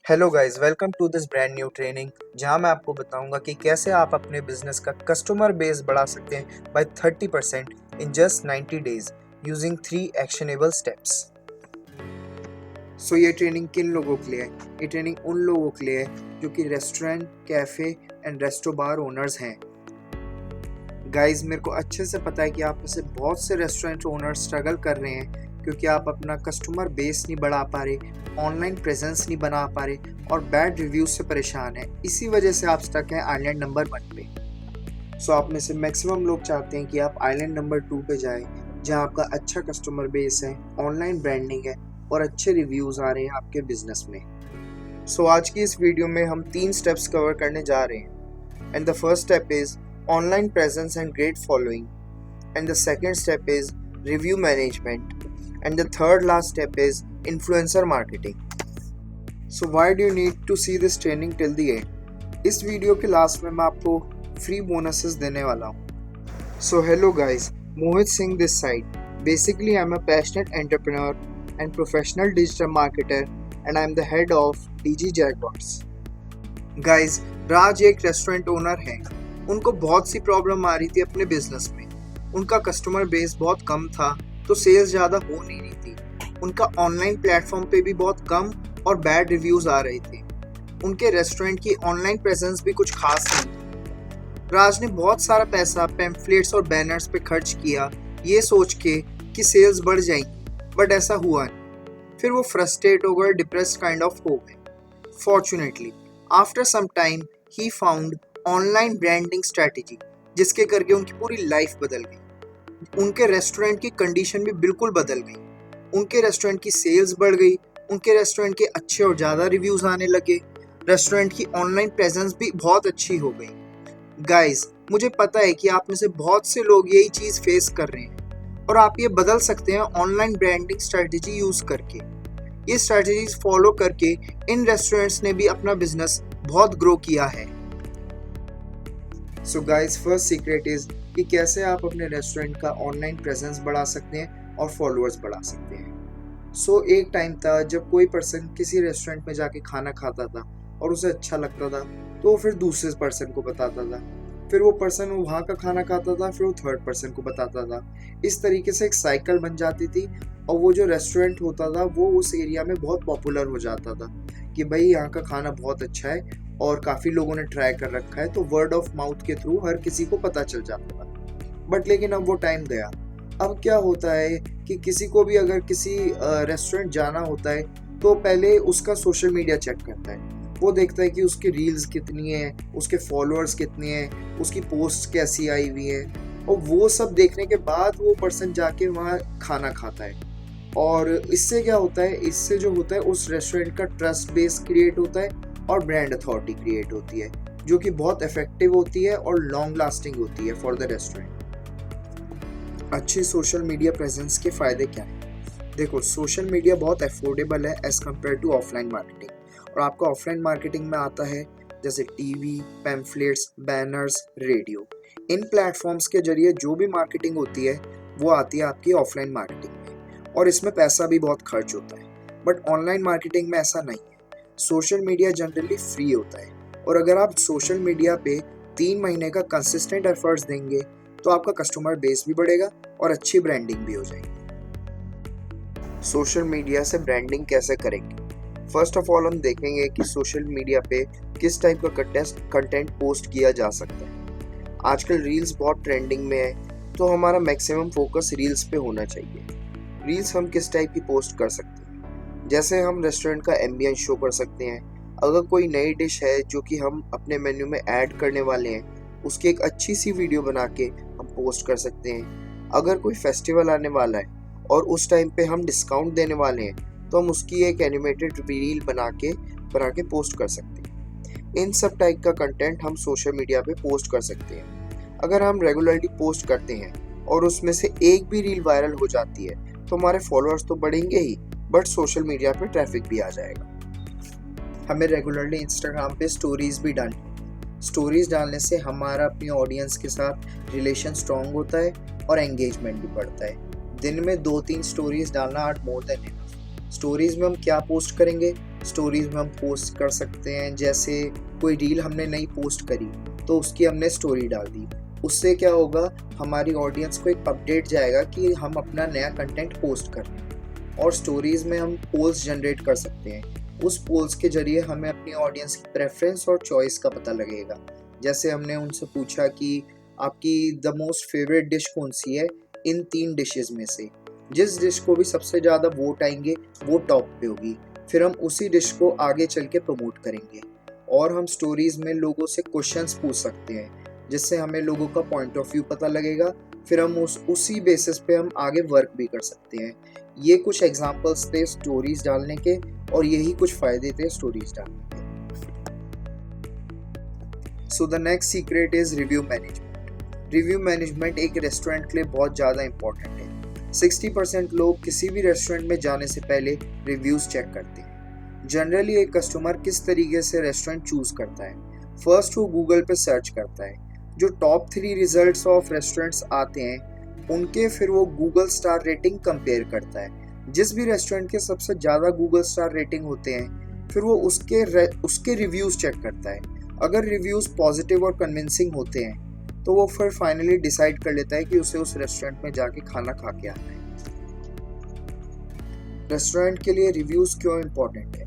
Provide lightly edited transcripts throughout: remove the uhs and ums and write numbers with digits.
Hello guys, welcome to this brand new training जहां मैं आपको बताऊंगा कि कैसे आप अपने बिजनेस का कस्टमर बेस बढ़ा सकते हैं by 30% in just 90 days using 3 actionable steps. ये ट्रेनिंग किन लोगों के लिए है? ये ट्रेनिंग उन लोगों के लिए है जो कि restaurant, cafe and resto bar owners हैं। गाइस, मेरे को अच्छे से पता है कि आप में से बहुत से रेस्टोरेंट ओनर स्ट्रगल कर रहे हैं क्योंकि आप अपना कस्टमर बेस नहीं बढ़ा पा रहे, ऑनलाइन प्रेजेंस नहीं बना पा रहे और बैड रिव्यूज से परेशान है। इसी वजह से आप स्टक हैं आइलैंड नंबर 1 पे। आप में से मैक्सिमम लोग चाहते हैं कि आप आइलैंड नंबर 2 पे जाएं, जहां आपका अच्छा कस्टमर बेस है, ऑनलाइन ब्रांडिंग है और अच्छे रिव्यूज आ रहे हैं आपके बिजनेस में। आज की इस वीडियो में हम 3 स्टेप्स कवर करने जा रहे हैं। And the first step is online presence and great following, and the second step is review management, and the third last step is influencer marketing. So why do you need to see this training till the end? इस video के last में मैं आपको free bonuses देने वाला हूँ। Hello guys, Mohit Singh this side. Basically I am a passionate entrepreneur and professional digital marketer and I am the head of DG Jaguars. Guys, Raj एक restaurant owner है। उनको बहुत सी प्रॉब्लम आ रही थी अपने बिजनेस में। उनका कस्टमर बेस बहुत कम था तो सेल्स ज़्यादा हो नहीं रही थी। उनका ऑनलाइन प्लेटफॉर्म पे भी बहुत कम और बैड रिव्यूज़ आ रहे थे। उनके रेस्टोरेंट की ऑनलाइन प्रेजेंस भी कुछ खास नहीं थी। राज ने बहुत सारा पैसा पैम्फलेट्स और बैनर्स पे खर्च किया, ये सोच के कि सेल्स बढ़ जाएंगी, बट ऐसा हुआ नहीं। फिर वो फ्रस्ट्रेट हो गए, डिप्रेस्ड काइंड ऑफ हो गए। फॉर्चुनेटली आफ्टर सम टाइम ही फाउंड ऑनलाइन ब्रांडिंग स्ट्रैटेजी, जिसके करके उनकी पूरी लाइफ बदल गई। उनके रेस्टोरेंट की कंडीशन भी बिल्कुल बदल गई। उनके रेस्टोरेंट की सेल्स बढ़ गई, उनके रेस्टोरेंट के अच्छे और ज़्यादा रिव्यूज़ आने लगे, रेस्टोरेंट की ऑनलाइन प्रेजेंस भी बहुत अच्छी हो गई। गाइस, मुझे पता है कि आप में से बहुत से लोग यही चीज़ फेस कर रहे हैं और आप ये बदल सकते हैं ऑनलाइन ब्रांडिंग स्ट्रैटेजी यूज़ करके। ये स्ट्रैटेजीज फॉलो करके इन रेस्टोरेंट्स ने भी अपना बिजनेस बहुत ग्रो किया है। गाइस, फर्स्ट सीक्रेट इज कि कैसे आप अपने रेस्टोरेंट का ऑनलाइन प्रेजेंस बढ़ा सकते हैं और फॉलोअर्स बढ़ा सकते हैं। एक टाइम था जब कोई पर्सन किसी रेस्टोरेंट में जाके खाना खाता था और उसे अच्छा लगता था तो वो फिर दूसरे पर्सन को बताता था, फिर वो पर्सन वहाँ का खाना खाता था, फिर वो थर्ड पर्सन को बताता था। इस तरीके से एक साइकिल बन जाती थी और वो जो रेस्टोरेंट होता था वो उस एरिया में बहुत पॉपुलर हो जाता था कि भाई यहाँ का खाना बहुत अच्छा है और काफ़ी लोगों ने ट्राई कर रखा है, तो वर्ड ऑफ माउथ के थ्रू हर किसी को पता चल जाता था। बट लेकिन अब वो टाइम गया। अब क्या होता है कि किसी को भी अगर किसी रेस्टोरेंट जाना होता है तो पहले उसका सोशल मीडिया चेक करता है। वो देखता है कि उसकी रील्स कितनी है, उसके फॉलोअर्स कितने हैं, उसकी पोस्ट कैसी आई हुई है, और वो सब देखने के बाद वो पर्सन जाके वहाँ खाना खाता है। और इससे क्या होता है, इससे जो होता है उस रेस्टोरेंट का ट्रस्ट बेस क्रिएट होता है और ब्रांड अथॉरिटी क्रिएट होती है, जो कि बहुत इफेक्टिव होती है और लॉन्ग लास्टिंग होती है फॉर द रेस्टोरेंट। अच्छी सोशल मीडिया प्रेजेंस के फायदे क्या हैं? देखो, सोशल मीडिया बहुत अफोर्डेबल है as compared to offline marketing. और आपका ऑफलाइन मार्केटिंग में आता है जैसे टीवी, पैम्फलेट्स, बैनर्स, रेडियो। इन प्लेटफॉर्म्स के जरिए जो भी मार्केटिंग होती है वो आती है आपकी ऑफलाइन मार्केटिंग में, और इसमें पैसा भी बहुत खर्च होता है। बट ऑनलाइन मार्केटिंग में ऐसा नहीं है। सोशल मीडिया जनरली फ्री होता है, और अगर आप सोशल मीडिया पे 3 महीने का कंसिस्टेंट एफर्ट्स देंगे तो आपका कस्टमर बेस भी बढ़ेगा और अच्छी ब्रांडिंग भी हो जाएगी। सोशल मीडिया से ब्रांडिंग कैसे करेंगे? फर्स्ट ऑफ ऑल हम देखेंगे कि सोशल मीडिया पे किस टाइप का कंटेंट पोस्ट किया जा सकता है। आजकल रील्स बहुत ट्रेंडिंग में है, तो हमारा मैक्सिमम फोकस रील्स पे होना चाहिए। रील्स हम किस टाइप की पोस्ट कर सकते हैं? जैसे हम रेस्टोरेंट का एम्बियंस शो कर सकते हैं। अगर कोई नई डिश है जो कि हम अपने मेन्यू में ऐड करने वाले हैं, उसकी एक अच्छी सी वीडियो बना के हम पोस्ट कर सकते हैं। अगर कोई फेस्टिवल आने वाला है और उस टाइम पे हम डिस्काउंट देने वाले हैं तो हम उसकी एक एनिमेटेड रील बना के पोस्ट कर सकते हैं। इन सब टाइप का कंटेंट हम सोशल मीडिया पे पोस्ट कर सकते हैं। अगर हम रेगुलरली पोस्ट करते हैं और उसमें से एक भी रील वायरल हो जाती है तो हमारे फॉलोअर्स तो बढ़ेंगे ही, बट सोशल मीडिया पे ट्रैफिक भी आ जाएगा। हमें रेगुलरली इंस्टाग्राम पे स्टोरीज भी डालनी। स्टोरीज डालने से हमारा अपनी ऑडियंस के साथ रिलेशन स्ट्रॉन्ग होता है और एंगेजमेंट भी बढ़ता है। दिन में 2-3 स्टोरीज डालना are more than enough. Stories में हम क्या पोस्ट करेंगे? स्टोरीज में हम पोस्ट कर सकते हैं। जैसे कोई रील हमने नई पोस्ट करी तो उसकी हमने स्टोरी डाल दी, उससे क्या होगा, हमारी ऑडियंस को एक अपडेट जाएगा कि हम अपना नया कंटेंट पोस्ट कर रहे हैं। और स्टोरीज में हम पोल्स जनरेट कर सकते हैं, उस पोल्स के जरिए हमें अपनी ऑडियंस की प्रेफरेंस और चॉइस का पता लगेगा। जैसे हमने उनसे पूछा कि आपकी द मोस्ट फेवरेट डिश कौन सी है इन 3 डिशेस में से, जिस डिश को भी सबसे ज़्यादा वोट आएंगे वो टॉप पे होगी। फिर हम उसी डिश को आगे चल के प्रमोट करेंगे। और हम स्टोरीज में लोगों से क्वेश्चंस पूछ सकते हैं, जिससे हमें लोगों का पॉइंट ऑफ व्यू पता लगेगा। फिर हम उसी बेसिस पे हम आगे वर्क भी कर सकते हैं। ये कुछ एग्जांपल्स थे स्टोरीज डालने के, और यही कुछ फ़ायदे थे स्टोरीज डालने के। So the next secret is review management. Review management एक रेस्टोरेंट के लिए बहुत ज़्यादा इंपॉर्टेंट है। 60% लोग किसी भी रेस्टोरेंट में जाने से पहले रिव्यूज़ चेक करते हैं। जनरली एक कस्टमर किस तरीके से रेस्टोरेंट चूज़ करता है, फर्स्ट वो गूगल पे सर्च करता है, जो टॉप 3 रिजल्ट्स ऑफ रेस्टोरेंट्स आते हैं उनके फिर वो गूगल स्टार रेटिंग कंपेयर करता है। जिस भी रेस्टोरेंट के सबसे ज़्यादा गूगल स्टार रेटिंग होते हैं फिर वो उसके रिव्यूज़ चेक करता है। अगर रिव्यूज़ पॉजिटिव और कन्विंसिंग होते हैं तो वो फिर फाइनली डिसाइड कर लेता है कि उसे उस रेस्टोरेंट में जाके खाना खा के आना है। रेस्टोरेंट के लिए रिव्यूज़ क्यों इम्पोर्टेंट है?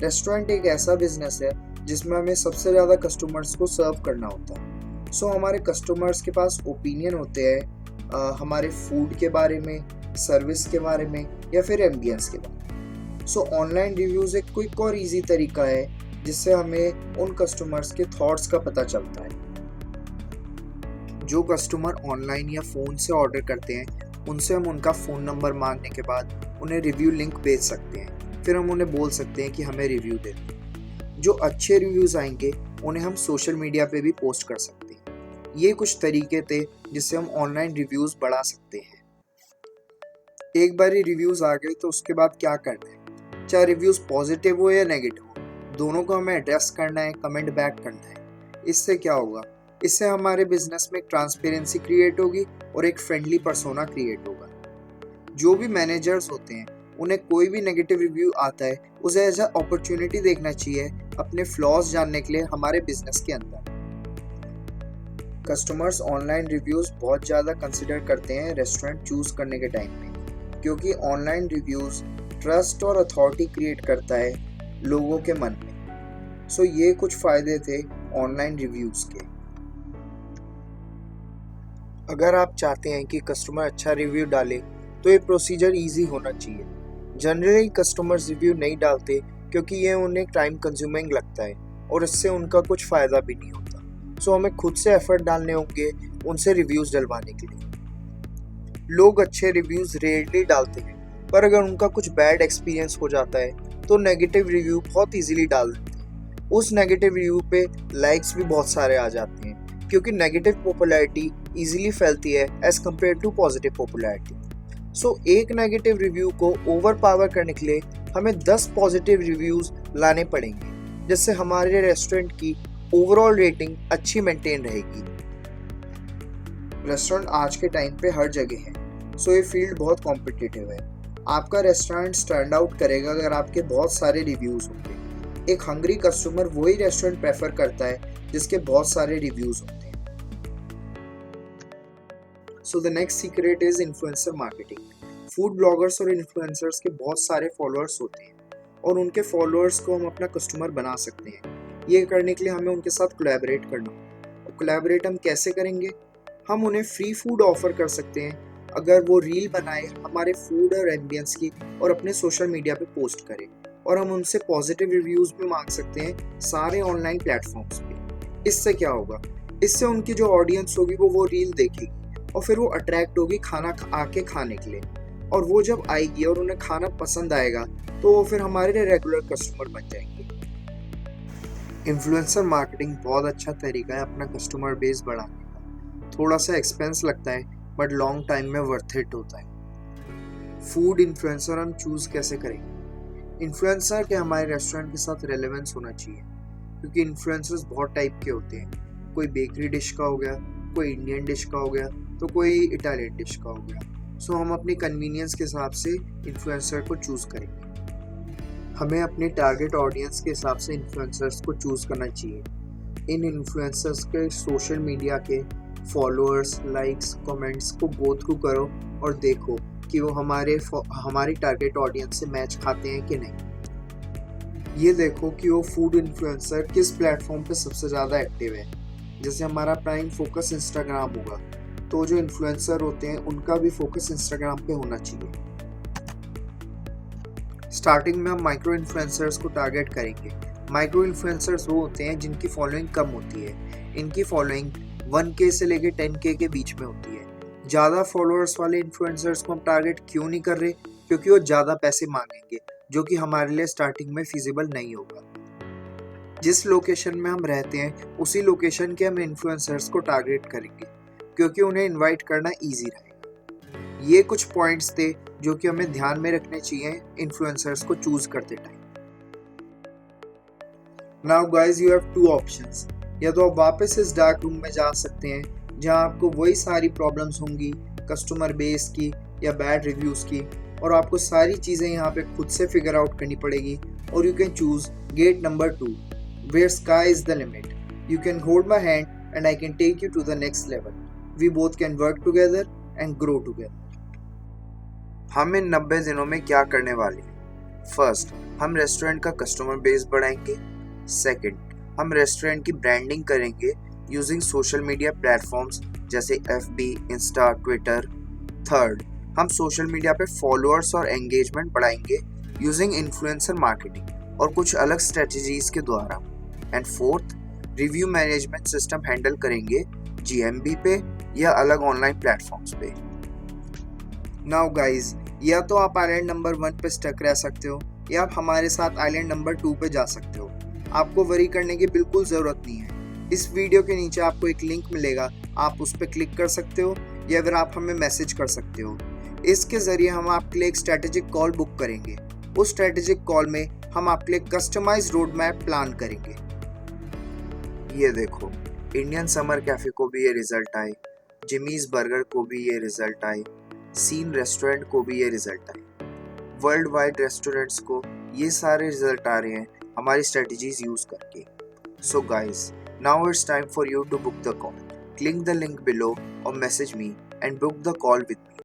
रेस्टोरेंट एक ऐसा बिजनेस है जिसमें हमें सबसे ज़्यादा कस्टमर्स को सर्व करना होता है। सो हमारे कस्टमर्स के पास ओपिनियन होते हैं हमारे फूड के बारे में, सर्विस के बारे में, या फिर एम्बियंस के बारे में। सो ऑनलाइन रिव्यूज़ एक क्विक और इजी तरीका है जिससे हमें उन कस्टमर्स के थॉट्स का पता चलता है। जो कस्टमर ऑनलाइन या फ़ोन से ऑर्डर करते हैं उनसे हम उनका फ़ोन नंबर मांगने के बाद उन्हें रिव्यू लिंक भेज सकते हैं। फिर हम उन्हें बोल सकते हैं कि हमें रिव्यू दे दें। जो अच्छे रिव्यूज़ आएंगे उन्हें हम सोशल मीडिया पे भी पोस्ट कर सकते हैं। ये कुछ तरीके थे जिससे हम ऑनलाइन रिव्यूज़ बढ़ा सकते हैं। एक बार ये रिव्यूज़ आ गए तो उसके बाद क्या करना है, चाहे रिव्यूज़ पॉजिटिव हो या नेगेटिव हो, दोनों को हमें एड्रेस करना है, कमेंट बैक करना है। इससे क्या होगा, इससे हमारे बिजनेस में ट्रांसपेरेंसी क्रिएट होगी और एक फ्रेंडली पर्सोना क्रिएट होगा। जो भी मैनेजर्स होते हैं उन्हें कोई भी नेगेटिव रिव्यू आता है उसे एज अ अपॉर्चुनिटी देखना चाहिए अपने फ्लॉज जानने के लिए हमारे बिजनेस के अंदर। कस्टमर्स ऑनलाइन रिव्यूज़ बहुत ज़्यादा कंसिडर करते हैं रेस्टोरेंट चूज़ करने के टाइम में, क्योंकि ऑनलाइन रिव्यूज़ ट्रस्ट और अथॉरिटी क्रिएट करता है लोगों के मन में। सो ये कुछ फ़ायदे थे ऑनलाइन रिव्यूज़ के। अगर आप चाहते हैं कि कस्टमर अच्छा रिव्यू डाले तो ये प्रोसीजर इजी होना चाहिए। जनरली कस्टमर्स रिव्यू नहीं डालते क्योंकि ये उन्हें टाइम कंज्यूमिंग लगता है और इससे उनका कुछ फ़ायदा भी नहीं होता। सो हमें खुद से एफर्ट डालने होंगे उनसे रिव्यूज़ डलवाने के लिए। लोग अच्छे रिव्यूज़ रेयरली डालते हैं, पर अगर उनका कुछ बैड एक्सपीरियंस हो जाता है तो नेगेटिव रिव्यू बहुत ईजिली डाल देते हैं। उस नेगेटिव रिव्यू पे लाइक्स भी बहुत सारे आ जाते हैं, क्योंकि नेगेटिव पॉपुलैरिटी इजीली फैलती है as compared to positive popularity. So एक नेगेटिव रिव्यू को ओवर पावर करने के लिए हमें 10 पॉजिटिव रिव्यूज़ लाने पड़ेंगे, जिससे हमारे रेस्टोरेंट की ओवरऑल रेटिंग अच्छी मेंटेन रहेगी। रेस्टोरेंट आज के टाइम पे हर जगह है, सो ये फील्ड बहुत कॉम्पिटिटिव है। आपका रेस्टोरेंट स्टैंड आउट करेगा अगर आपके बहुत सारे रिव्यूज़ होंगे। एक हंग्री कस्टमर वही रेस्टोरेंट प्रेफर करता है जिसके बहुत सारे रिव्यूज़ होते हैं। So the next secret is influencer marketing. Food bloggers और इन्फ्लुएंसर्स के बहुत सारे फॉलोअर्स होते हैं और उनके फॉलोअर्स को हम अपना कस्टमर बना सकते हैं। ये करने के लिए हमें उनके साथ कोलैबोरेट करना होगा। और कोलैबोरेट हम कैसे करेंगे, हम उन्हें फ्री फूड ऑफर कर सकते हैं अगर वो रील बनाए हमारे फूड और एम्बियंस की और अपने सोशल मीडिया पे पोस्ट करें। और हम उनसे पॉजिटिव रिव्यूज़ भी मांग सकते हैं सारे ऑनलाइन प्लेटफॉर्म्स पे। इससे क्या होगा, इससे उनकी जो ऑडियंस होगी वो रील देखेगी और फिर वो अट्रैक्ट होगी खाना आके खाने के लिए। और वो जब आएगी और उन्हें खाना पसंद आएगा तो वो फिर हमारे रेगुलर कस्टमर बन जाएंगे। इन्फ्लुएंसर मार्केटिंग बहुत अच्छा तरीका है अपना कस्टमर बेस बढ़ाने का। थोड़ा सा एक्सपेंस लगता है बट लॉन्ग टाइम में वर्थ इट होता है। फूड इन्फ्लुएंसर हम चूज़ कैसे करेंगे? इन्फ्लुएंसर के हमारे रेस्टोरेंट के साथ रेलेवेंस होना चाहिए, क्योंकि इन्फ्लुएंसर्स बहुत टाइप के होते हैं। कोई बेकरी डिश का हो गया, कोई इंडियन डिश का हो गया, तो कोई इटालियन डिश का हो गया। सो हम अपनी कन्वीनियंस के हिसाब से इन्फ्लुएंसर को चूज़ करेंगे। हमें अपने टारगेट ऑडियंस के हिसाब से इन्फ्लुएंसर्स को चूज़ करना चाहिए। इन इन्फ्लुएंसर्स के सोशल मीडिया के फॉलोअर्स, लाइक्स, कमेंट्स को गो थ्रू करो और देखो कि वो हमारी टारगेट ऑडियंस से मैच खाते हैं कि नहीं। ये देखो कि वो फूड इन्फ्लुएंसर किस प्लेटफॉर्म पे सबसे ज़्यादा एक्टिव है। जैसे हमारा प्राइम फोकस इंस्टाग्राम होगा, तो जो इन्फ्लुएंसर होते हैं उनका भी फोकस इंस्टाग्राम पे होना चाहिए। स्टार्टिंग में हम माइक्रो इन्फ्लुएंसर्स को टारगेट करेंगे। माइक्रो इन्फ्लुएंसर्स वो होते हैं जिनकी फॉलोइंग कम होती है। इनकी फॉलोइंग 1K से लेके 10K के बीच में होती है। ज़्यादा फॉलोअर्स वाले इन्फ्लुएंसर्स को हम टारगेट क्यों नहीं कर रहे? क्योंकि वो ज़्यादा पैसे मांगेंगे, जो कि हमारे लिए स्टार्टिंग में फिजिबल नहीं होगा। जिस लोकेशन में हम रहते हैं उसी लोकेशन के हम इन्फ्लुएंसर्स को टारगेट करेंगे, क्योंकि उन्हें इनवाइट करना ईजी रहेगा। ये कुछ पॉइंट्स थे जो कि हमें ध्यान में रखने चाहिए इन्फ्लुएंसर्स को चूज करते time. Now guys, you have two options. या तो आप वापस इस डार्क रूम में जा सकते हैं जहां आपको वही सारी प्रॉब्लम्स होंगी कस्टमर बेस की या बैड रिव्यूज की, और आपको सारी चीज़ें यहाँ पे खुद से फिगर आउट करनी पड़ेगी। और you can choose gate number 2 where sky is the limit. You can hold my hand and I can take you to the next level. We both can work together and grow together. हम इन 90 दिनों में क्या करने वाले हैं? First, हम restaurant का customer base बढ़ाएंगे। सेकंड, हम रेस्टोरेंट की ब्रांडिंग करेंगे यूजिंग सोशल मीडिया प्लेटफॉर्म्स जैसे FB, इंस्टा, ट्विटर। थर्ड, हम सोशल मीडिया पे फॉलोअर्स और एंगेजमेंट बढ़ाएंगे यूजिंग इन्फ्लुएंसर मार्केटिंग और कुछ अलग स्ट्रेटजीज के द्वारा। And fourth, review management system handle करेंगे GMB पे या अलग ऑनलाइन प्लेटफॉर्म्स पे। नाउ गाइज, या तो आप आइलैंड नंबर 1 पे स्टक रह सकते हो या आप हमारे साथ आइलैंड नंबर 2 पे जा सकते हो। आपको वरी करने की बिल्कुल ज़रूरत नहीं है। इस वीडियो के नीचे आपको एक लिंक मिलेगा, आप उस पर क्लिक कर सकते हो या फिर आप हमें मैसेज कर सकते हो। इसके ज़रिए हम आपके लिए एक स्ट्रेटेजिक कॉल बुक करेंगे। उस स्ट्रेटेजिक कॉल में हम आपके लिए कस्टमाइज्ड रोड मैप प्लान करेंगे। ये देखो, इंडियन समर कैफे को भी ये रिजल्ट आए, जिमीज बर्गर को भी ये रिजल्ट आए, सीन रेस्टोरेंट को भी ये रिजल्ट आए, वर्ल्ड वाइड रेस्टोरेंट्स को ये सारे रिजल्ट आ रहे हैं हमारी स्ट्रेटजीज यूज करके। So guys, now it's time for you to book the call. Click the link below और message me and book the call with me.